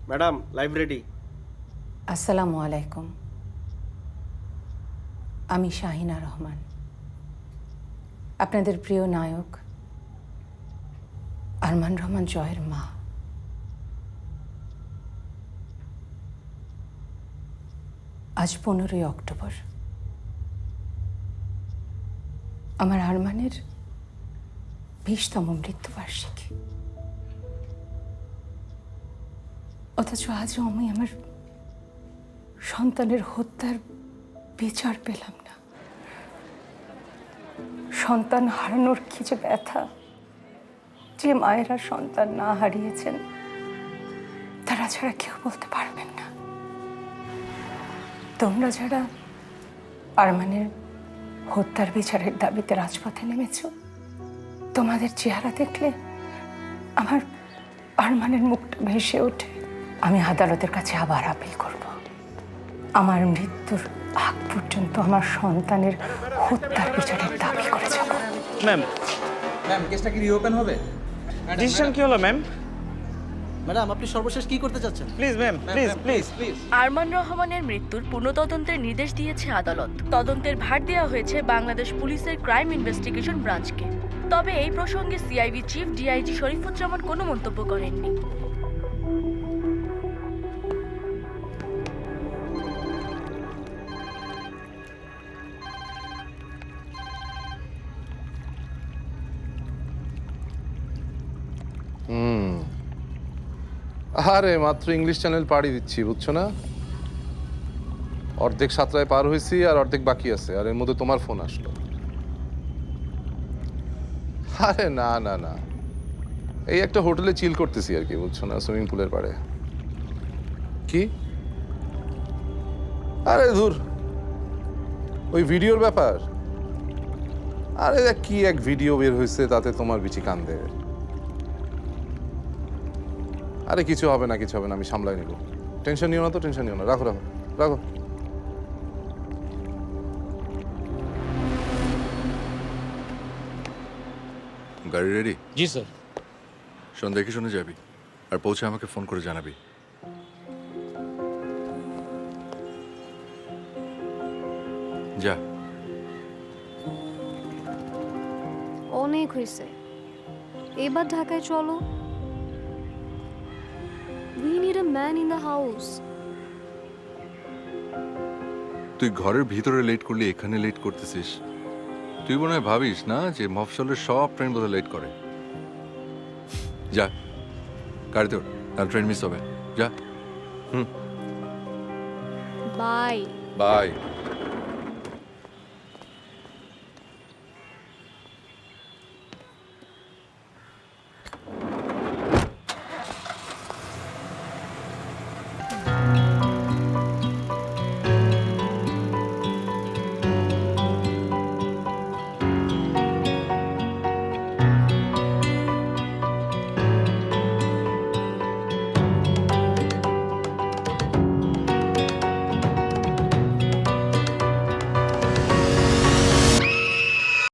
Madam live ready. আসসালামু আলাইকুম। আমি শাহিনা রহমান, আপনাদের প্রিয় নায়ক আরমান রহমান জয়ের মা। আজ 15ই অক্টোবর, আমার আরমানের 20তম মৃত্যুবার্ষিকী। অথচ আজও আমি আমার সন্তানের হত্যার বিচার পেলাম না। সন্তান হারানোর কি যে ব্যথা, যে মায়েরা সন্তান না হারিয়েছেন তারা ছাড়া কেউ বলতে পারবেন না। তোমরা যারা আরমানের হত্যার বিচারের দাবিতে রাজপথে নেমেছ, তোমাদের চেহারা দেখলে আমার আরমানের মুখটা ভেসে ওঠে। আমি আদালতের কাছে আবার আপিল করব। আমার মৃত্যুর আগ পর্যন্ত আমার সন্তানের হত্যার বিচারের দাবি করে যাব। ম্যাম, কেসটা কি রিওপেন হবে? ডিসিশন কি হলো ম্যাম? ম্যাডাম আপনি সর্বশেষ কি করতে চাচ্ছেন? Please ma'am, please. আরমান রহমানের মৃত্যুর পুনঃতদন্তের নির্দেশ দিয়েছে আদালত। তদন্তের ভার দেওয়া হয়েছে বাংলাদেশ পুলিশের ক্রাইম ইনভেস্টিগেশন ব্রাঞ্চকে। তবে এই প্রসঙ্গে সিআইবি চিফ ডিআইজি শরীফুজ্জামান কোনো মন্তব্য করেননি। আরে মাত্র ইংলিশ চ্যানেল পাড়ি দিচ্ছি, বুঝছো না? অর্ধেক সাতটায় পার হয়েছি আর অর্ধেক বাকি আছে, আর এর মধ্যে তোমার ফোন আসলো। আরে না না না, এই একটা হোটেলে চিল করতেছি আর কি, বুঝছো না, সুইমিং পুলের পাড়ে। কি? আরে ধুর, ওই ভিডিওর ব্যাপার। আরে কি এক ভিডিও বের হয়েছে, তাতে তোমার বিচি কান্দে। আরে কিছু হবে না, কিছু হবে না, আমি সামলাই নিব। টেনশন নিও না তো, টেনশন নিও না। রাখো রাখো রাখো। গাড়ি রেডি? জি স্যার। শোন, দেখে শুনে যাবি, আর পৌঁছে আমাকে ফোন করে জানাবি। যা। অনেক হয়েছে, এবার ঢাকায় চলো। We need a man in the house. তুই ঘরের ভিতরে লেট করলি, এখানে লেট করতেছিস। তুই মনে হয় ভাবিস না যে মফস্বলের সব ট্রেন বোধহয় লেট করে। যা গাড়িতে ওঠ, তাহলে ট্রেন মিস হবে। যা। Bye. বাই।